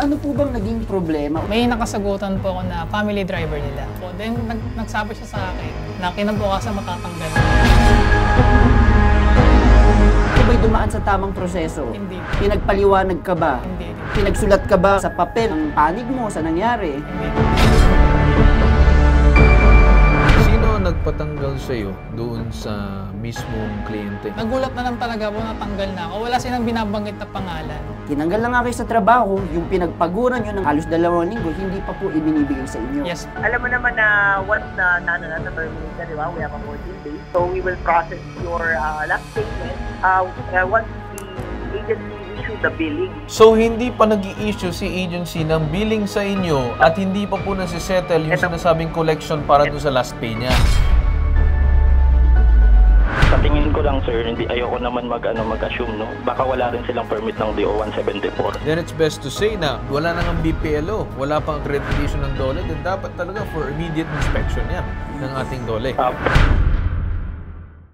ano po bang naging problema? May nakasagutan po ako na family driver nila. Then nagsabi siya sa akin na kinabukasan matatanggal. Ito ba'y dumaan sa tamang proseso? Hindi. Pinagpaliwanag ka ba? Hindi. Pinagsulat ka ba sa papel ang panig mo sa nangyari? Hindi. Sino ang nagpatanggal sa'yo doon sa mismong kliyente? Nagulat na lang talaga po natanggal na ako. Wala silang binabanggit na pangalan. Tinanggal na nga kayo sa trabaho, yung pinagpaguran nyo ng halos 2 linggo, hindi pa po ibinibigay sa inyo. Yes. Alam mo naman na once na terminate ka, di ba? We have a 14 days. So we will process your last statement once the agency issue the billing. So, hindi pa nag-i-issue si agency ng billing sa inyo at hindi pa po nasisettle yung sinasabing collection para doon sa last pay niya? Sa tingin ko lang, sir, ayoko naman mag-assume, no? Baka wala rin silang permit ng DO 174. Then it's best to say na wala nang BPLO, wala pang accreditation ng DOLE, then dapat talaga for immediate inspection yan ng ating DOLE.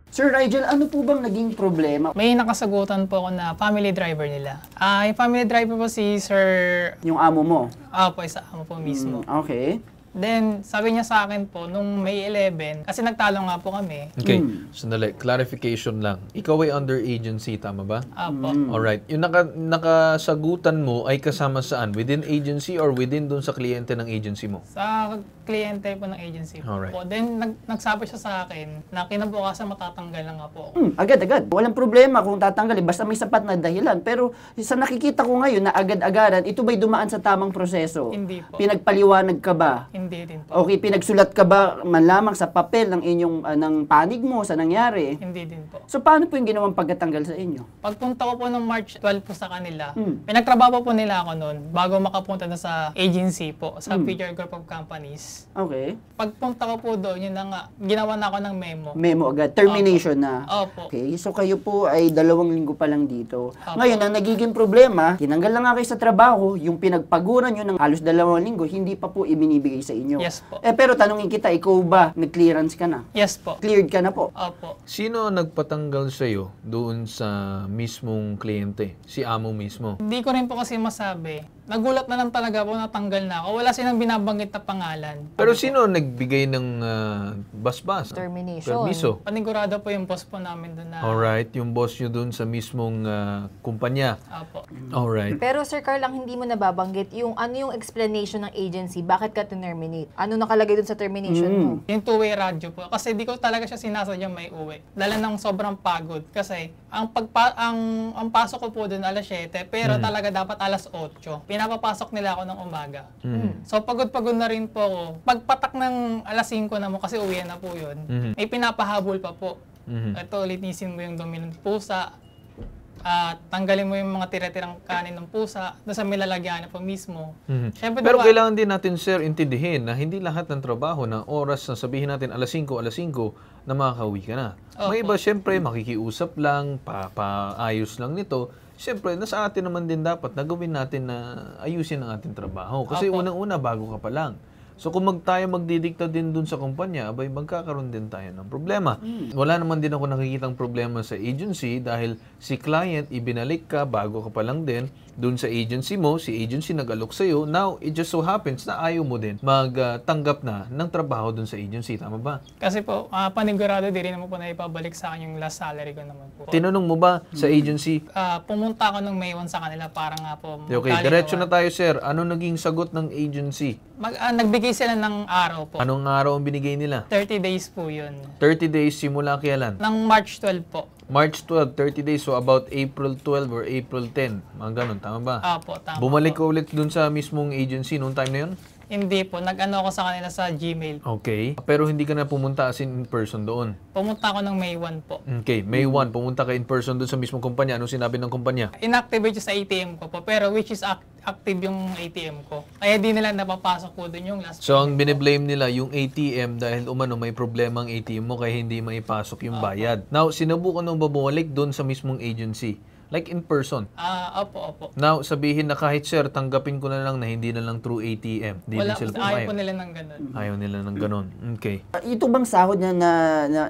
Sir Rigel, ano po bang naging problema? May nakasagutan po ako na family driver nila. Yung family driver po si Sir... Yung amo mo? Po, isa amo po mismo. Okay. Then, sabi niya sa akin po, nung May 11, kasi nagtalo nga po kami. Okay, sandali. Clarification lang. Ikaw ay under agency, tama ba? Po. Alright. Yung nakasagutan mo ay kasama saan? Within agency or within dun sa kliyente ng agency mo? Sa kliyente po ng agency Alright. po. Then, nagsabi siya sa akin na kinabukasan matatanggal na nga po ako. Agad-agad. Walang problema kung tatanggalin, basta may sapat na dahilan. Pero sa nakikita ko ngayon na agad-agaran, ito ba'y dumaan sa tamang proseso? Hindi po. Pinagpaliwanag ka ba? Hindi din po. Okay, pinagsulat ka ba man lamang sa papel ng inyong ng panig mo sa nangyari? Hindi din po. So paano po yung ginawang pagkatanggal sa inyo? Pagpunta ko po ng March 12 po sa kanila, pinagtrabaho po nila ako noon bago makapunta na sa agency po, sa Future Group of Companies. Okay. Pagpunta ko po doon, yun na nga, ginawa na ako ng memo. Memo agad. Termination na. Opo. Okay, so kayo po ay 2 linggo pa lang dito. Opo. Ngayon, ang nagiging problema, tinanggal na nga kayo sa trabaho, yung pinagpaguran nyo ng halos 2 linggo, hindi pa po ibinibigay sa inyo. Yes po. Pero tanungin kita, ikaw ba, nag-clearance ka na? Yes po. Cleared ka na po? Opo. Sino ang nagpatanggal sa'yo doon sa mismong kliyente? Si amo mismo? Hindi ko rin po kasi masabi. Nagulat na lang talaga po natanggal na ako. Wala silang binabanggit na pangalan. Pero sino ang nagbigay ng basbas? Termination. Permiso? Panigurado po yung boss po namin doon na... Alright, yung boss nyo doon sa mismong kumpanya. Opo. Alright. Pero Sir Carl, lang hindi mo nababanggit yung ano yung explanation ng agency, bakit ka terminate? Ano nakalagay dun sa termination mo? Yung two-way radio po. Kasi di ko talaga siya sinasadyang may uwi. Dala ng sobrang pagod. Kasi ang pasok ko po doon alas 7, pero talaga dapat alas 8. Pinapapasok nila ako ng umaga. So pagod-pagod na rin po ako. Pagpatak ng alas 5 na mo, kasi uwi na po yun, may pinapahabol pa po. Ito, linisin mo yung dumi ng pusa. Tanggalin mo yung mga tira-tirang kanin ng pusa doon sa milalagyan po mismo. Siyempre, Pero diba, kailangan din natin, sir, intindihin na hindi lahat ng trabaho na oras na sabihin natin alas 5 na makakauwi ka na. May iba, siyempre, makikiusap lang, paayos lang nito. Siyempre, nasa atin naman din dapat na gawin natin na ayusin ang ating trabaho. Kasi unang-una, bago ka pa lang. So kung tayo magdidikta din dun sa kumpanya, abay magkakaroon din tayo ng problema. Wala naman din ako nakikitang problema sa agency dahil si client ibinalik ka bago ka pa lang din dun sa agency mo, si agency nag-alok sa'yo. Now, it just so happens na ayaw mo din magtanggap na ng trabaho dun sa agency. Tama ba? kasi po, panigurado di rin naman po na ipabalik sa akin yung last salary ko naman po. Tinanong mo ba sa agency? Pumunta ako ng May 1 sa kanila para nga po Okay, diretso na tayo, sir. Ano naging sagot ng agency? Nagbigay sila ng araw po. Anong araw ang binigay nila? 30 days po yun. 30 days simula kailan? Ng March 12 po. March 12, 30 days. So about April 12 or April 10. Mga ganun, tama ba? Opo, tama. Bumalik ka ulit dun sa mismong agency noong time na yun? Hindi po. Nag-ano ako sa kanila sa Gmail. Okay. Pero hindi ka na pumunta as in person doon? Pumunta ako ng May 1 po. Okay. May 1, pumunta ka in person doon sa mismong kumpanya. Anong sinabi ng kumpanya? Inactivate siya sa ATM ko po. Pero which is active yung ATM ko. Kaya di nila napapasok po dun yung last. So ang biniblame nila yung ATM dahil umano may problema ang ATM mo kaya hindi maipasok yung bayad. Now, sinubukan nung bumalik doon sa mismong agency. Like in person. Opo. Now, sabihin na kahit sir, tanggapin ko na lang na hindi na lang through ATM. Di Wala, na sila ayaw po pumayag. nila ng ganun. Ayaw nila ng ganon. Okay. Ito bang sahod niya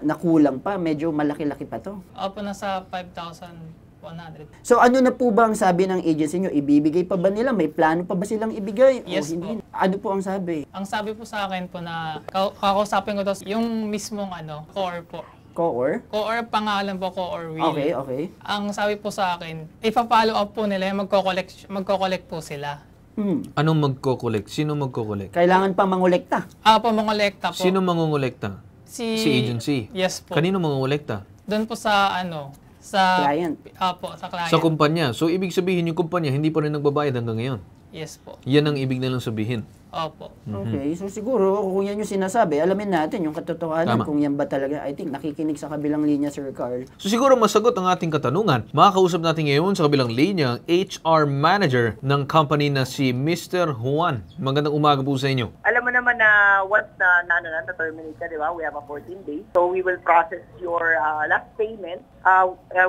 na kulang pa? Medyo malaki-laki pa to. Opo, nasa 5,000 100. So ano na po ba ang sabi ng agency nyo? Ibibigay pa ba nila? May plano pa ba silang ibigay? Yes o hindi? po. Ano po ang sabi? Ang sabi po sa akin po na kakausapin ko to yung mismong core po. Core? Core pangalan po, core will. Okay, okay. Ang sabi po sa akin, ipa-follow up po nila, magko-collect po sila. Anong magko-collect? Sino magko-collect? Kailangan pa mangolekta. Pamongolekta po. Sino mangongolekta? Si agency? Yes po. Kanino mangongolekta? Doon po sa sa Client. sa client. Sa kumpanya. So, ibig sabihin yung kumpanya, hindi pa rin nagbabayad hanggang ngayon. Yes po. Yan ang ibig nilang sabihin. Opo. Okay, so siguro kung yan yung sinasabi, alamin natin yung katotohanan Tama. kung yan ba talaga. I think nakikinig sa kabilang linya, Sir Carl. So siguro masagot ang ating katanungan. Makakausap natin ngayon sa kabilang linya ang HR manager ng company na si Mr. Juan. Magandang umaga po sa inyo. Alam mo naman na once na-terminate ka, di ba, we have a 14 days. So we will process your last payment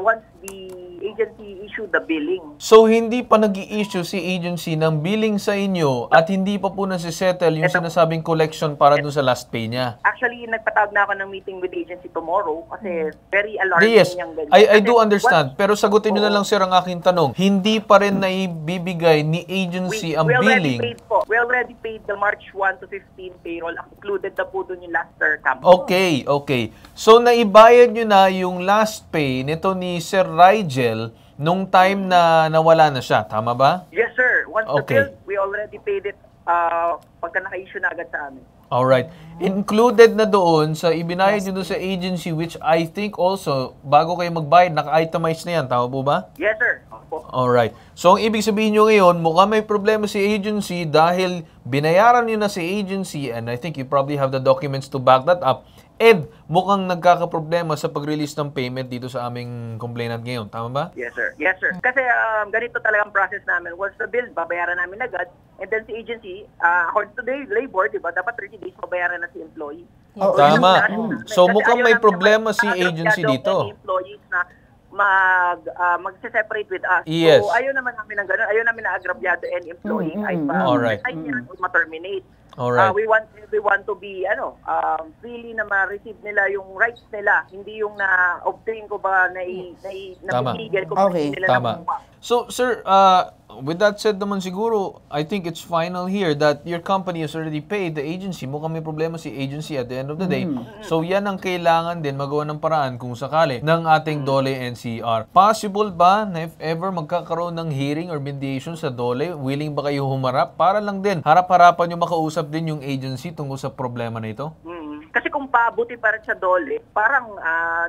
once the agency issue the billing. So hindi pa nag-i-issue si agency ng billing sa inyo at hindi pa po nasisettle yung sinasabing collection para dun sa last pay niya. Actually, nagpatawag na ako ng meeting with the agency tomorrow kasi very alarming Yes, yung ganyan. I do Kasi understand. Pero sagutin nyo na lang sir ang aking tanong. Hindi pa rin naibibigay ni agency ang we already billing. paid po. We already paid the March 1 to 15 payroll. Included na po dun yung last camp. Okay, okay. So naibayad nyo na yung last pay nito ni Sir Rigel nung time na nawala na siya. Tama ba? Yes, sir. Once Okay. the bill, we already paid it pagka naka-issue na agad sa amin. Alright. Included na doon sa ibinayad nyo doon sa agency which I think also, bago kayo magbayad, naka-itemize na yan. Tama po ba? Yes, sir. Opo. Alright. So, ang ibig sabihin nyo ngayon, mukhang may problema si agency dahil binayaran nyo na si agency and I think you probably have the documents to back that up. And mukhang nagkakaproblema sa pag-release ng payment dito sa aming complainant ngayon. Tama ba? Yes, sir. Yes, sir. Kasi ganito talagang process namin. Once the bill, babayaran namin agad. And then si agency, according to the labor, di ba, dapat 30 days babayaran na si employee. Tama. So, Kasi mukhang ayaw may namin problema si naman agency agrabyado dito. ang employees na mag-separate with us. Yes. So, ayaw naman namin ng gano'n. Ayaw namin na agrabyado any employee. Kahit pa, Alright. kahit niya, ma-terminate. Alright. We want to be freely na ma-receive nila yung rights nila, hindi yung na-obtain ko ba Tama. napipigil ko Okay. ba nila Tama. nakuha. So, sir, with that said naman siguro, I think it's final here that your company has already paid the agency. Mukhang may problema si agency at the end of the day. So, yan ang kailangan din magawa ng paraan kung sakali ng ating DOLE NCR. Possible ba na if ever magkakaroon ng hearing or mediation sa DOLE, willing ba kayo humarap? Para lang din, harap-harapan nyo makausap din yung agency tungkol sa problema na ito? Kasi kung pabuti pa rin sa DOLE, parang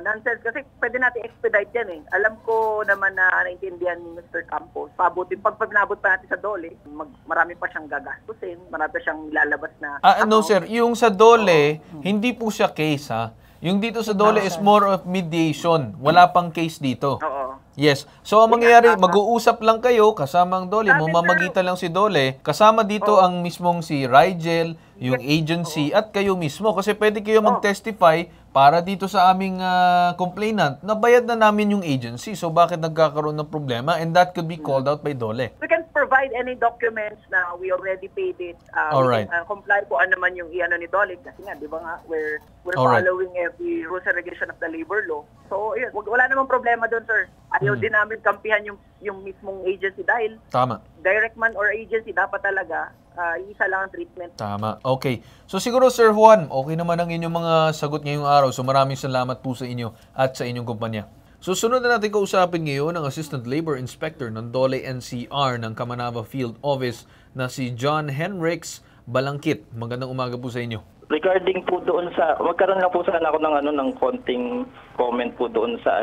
nonsense. Kasi pwede natin expedite yan eh. Alam ko naman na naintindihan ni Mr. Campos. Pabuti, pag nabot pa natin sa DOLE, marami pa siyang gagastusin, marami pa siyang lalabas na No sir, yung sa DOLE, hindi po siya case ha. Yung dito sa DOLE is more of mediation. Wala pang case dito. Oo. Yes. So, ang mangyayari, mag-uusap lang kayo, kasama ang DOLE, mamamagitan lang si DOLE, kasama dito ang mismong si Rigel, yung agency, at kayo mismo. Kasi pwede kayo mag-testify para dito sa aming complainant na bayad na namin yung agency. So, bakit nagkakaroon ng problema? And that could be called out by DOLE. We can provide any documents na we already paid it. Alright. We can comply po naman yung iano ni DOLE. Kasi nga, di ba nga, we're Alright. following every rules and regulation of the labor law. So, yun, wala namang problema doon, sir. Ayaw din namin kampihan yung mismong agency dahil Tama. direct man or agency, dapat talaga isa lang ang treatment. Tama. Okay. So siguro Sir Juan, okay naman ang inyong mga sagot ngayong araw. So maraming salamat po sa inyo at sa inyong kumpanya. So sunod na natin kausapin ngayon ang Assistant Labor Inspector ng DOLE NCR ng Kamanava Field Office na si John Henrix Balangkit. Magandang umaga po sa inyo. Regarding po doon sa magkaroon lang po sana ako ng konting comment po doon sa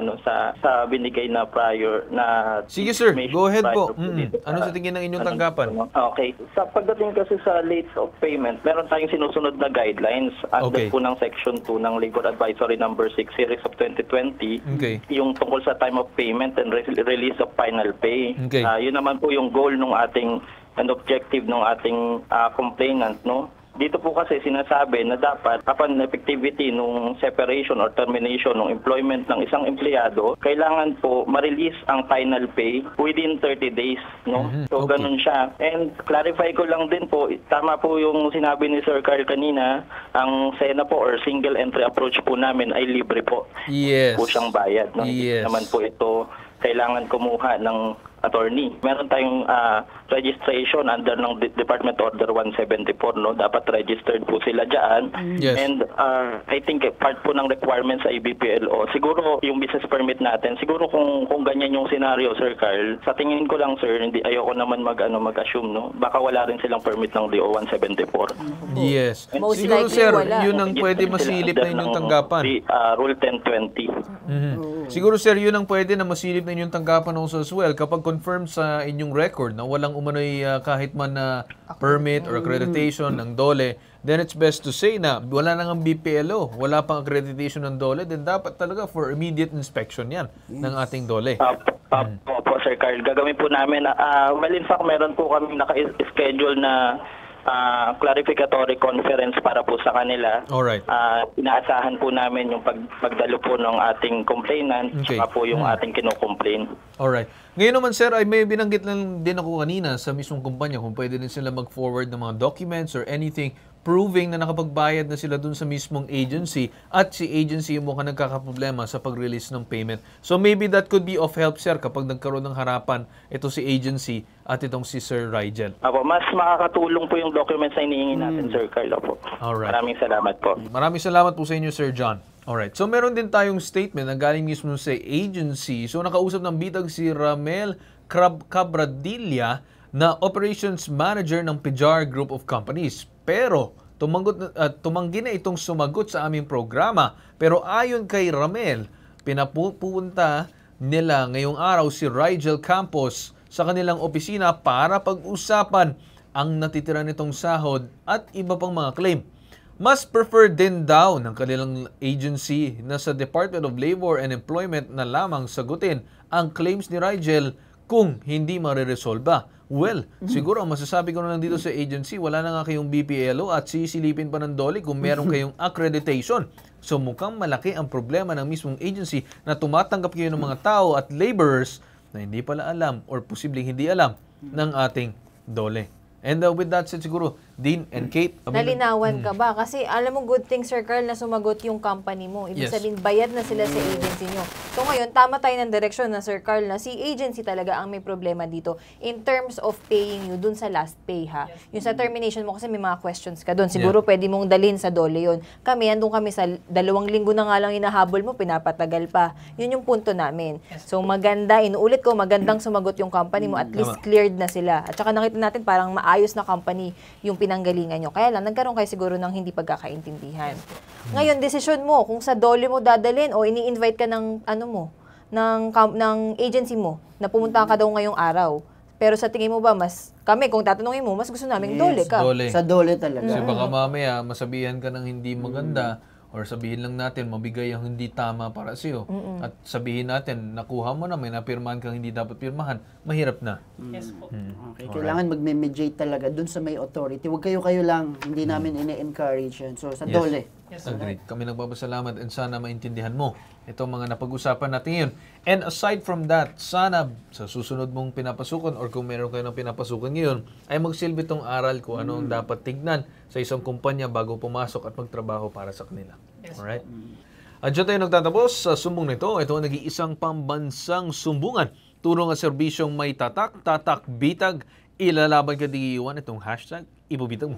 sa binigay na prior na Sige sir, go ahead po. dito Ano sa tingin ng inyong tanggapan? Okay. Sa pagdating kasi sa late of payment, meron tayong sinusunod na guidelines under Okay. po ng Section 2 ng Labor Advisory Number 6 Series of 2020. Okay. Yung tungkol sa time of payment and release of final pay. Okay. Yun naman po yung goal ng ating and objective ng ating complainant, no? Dito po kasi sinasabi na dapat upon effectivity nung separation or termination ng employment ng isang empleyado, kailangan po ma-release ang final pay within 30 days, no? So Okay. ganun siya. And clarify ko lang din po, tama po yung sinabi ni Sir Carl kanina, ang SENA po or single entry approach po namin ay libre po. Yes. Po siyang bayad, no? Hindi Yes. naman po ito kailangan kumuha ng attorney. Meron tayong registration under ng Department Order 174, no? Dapat registered po sila diyan. Yes. And I think part po ng requirements sa IBPLO, siguro yung business permit natin, siguro kung ganyan yung scenario, Sir Carl, sa tingin ko lang, sir, hindi ayoko naman mag-assume, no? Baka wala rin silang permit ng DO 174. Yes. Most Siguro, likely, sir, wala. yun ang pwede masilip na inyong tanggapan. Rule 1020. Siguro, sir, yun ang pwede na masilip na inyong tanggapan also as well. Kapag confirm sa inyong record na walang umano'y kahit man na permit or accreditation ng DOLE, then it's best to say na wala nang ang BPLO, wala pang accreditation ng DOLE, then dapat talaga for immediate inspection yan ng ating DOLE. Opo, Sir Carl. Gagawin po namin. Well, in fact, meron po kami naka-schedule na clarificatory conference para po sa kanila. Alright. Inaasahan po namin yung pagdalo po ng ating complainant Okay. saka po yung ating kinocomplain. Alright. Ngayon naman, sir, ay may binanggit lang din ako kanina sa mismong kumpanya kung pwede din sila mag-forward ng mga documents or anything proving na nakapagbayad na sila dun sa mismong agency at si agency yung mukhang nagkakaproblema sa pag-release ng payment. So maybe that could be of help, sir, kapag nagkaroon ng harapan ito si agency at itong si Sir Rigel. Apo, mas makakatulong po yung documents na hinihingi natin, Sir Carl. Apo. Alright. Maraming salamat po. Maraming salamat po sa inyo, Sir John. Alright. So meron din tayong statement na galing mismo sa agency. So nakausap ng bitag si Ramel Cabradilla na Operations Manager ng Pijar Group of Companies. Pero tumanggi na itong sumagot sa aming programa. Pero ayon kay Ramel, pinapupunta nila ngayong araw si Rigel Campos sa kanilang opisina para pag-usapan ang natitira nitong sahod at iba pang mga claim. Mas preferred din daw ng kanilang agency na sa Department of Labor and Employment na lamang sagutin ang claims ni Rigel kung hindi mareresolba. Well, siguro ang masasabi ko na lang dito sa agency, wala na nga kayong BPLO at sisilipin pa ng DOLE kung meron kayong accreditation. So mukhang malaki ang problema ng mismong agency na tumatanggap kayo ng mga tao at laborers na hindi pala alam or posibleng hindi alam ng ating DOLE. And with that said siguro, Dean and Kate, Nalinawan ka ba? Kasi alam mo, good thing, Sir Carl, na sumagot yung company mo. Ibig Yes. sabihin, bayad na sila sa agency nyo. So ngayon, tama tayo ng direksyon na, Sir Carl, na si agency talaga ang may problema dito in terms of paying you dun sa last pay, ha? Yung sa termination mo, kasi may mga questions ka dun. Siguro pwede mong dalhin sa DOLE yun. Kami, andun kami sa 2 linggo na nga lang hinahabol mo, pinapatagal pa. Yun yung punto namin. So maganda, inuulit ko, magandang sumagot yung company mo. At least cleared na sila. At saka nakita natin parang maayos na company yung pinanggalingan nyo. Kaya lang, nagkaroon kayo siguro ng hindi pagkakaintindihan. Ngayon, desisyon mo, kung sa DOLE mo dadalhin o ini-invite ka ng, ng agency mo na pumunta ka daw ngayong araw. Pero sa tingin mo ba, kami, kung tatanungin mo, mas gusto namin DOLE ka. DOLE. Sa DOLE talaga. Kasi baka mamaya masabihan ka ng hindi maganda or sabihin lang natin mabigay ang hindi tama para sa iyo at sabihin natin nakuha mo na, may napirmahan kang hindi dapat pirmahan, mahirap na. Yes po. Okay, kailangan magme-mediate talaga dun sa may authority. Huwag kayo lang, hindi namin ine-encourage yan. So, sa DOLE. Yes, Agreed. Kami nagpapasalamat and sana maintindihan mo itong mga napag-usapan natin ngayon. And aside from that, sana sa susunod mong pinapasukan or kung meron kayo ng pinapasukan ngayon, ay magsilbi itong aral kung ano ang dapat tignan sa isang kumpanya bago pumasok at magtrabaho para sa kanila. Yes, Alright? At dyan tayo nagtatapos sa sumbong nito. Ito ang nag-iisang pambansang sumbungan. Turong at serbisyong may tatak, bitag, ilalaban ka di iwan itong hashtag, ibubitag mo.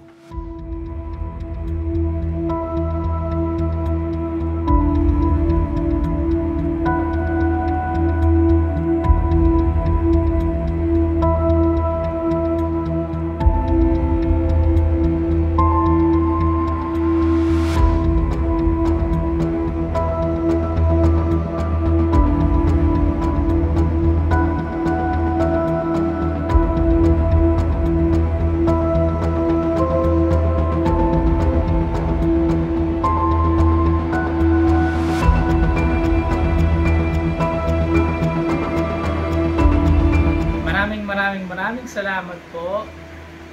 Maraming salamat po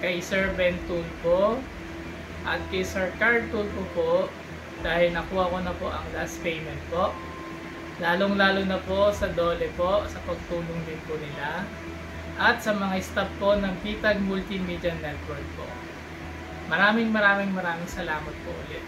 kay Sir Ben Tulfo at kay Sir Carl Tulfo po dahil nakuha ko na po ang last payment po. Lalong-lalo na po sa DOLE po sa pagtulong din po nila at sa mga staff po ng Pitag Multimedia Network po. Maraming salamat po ulit.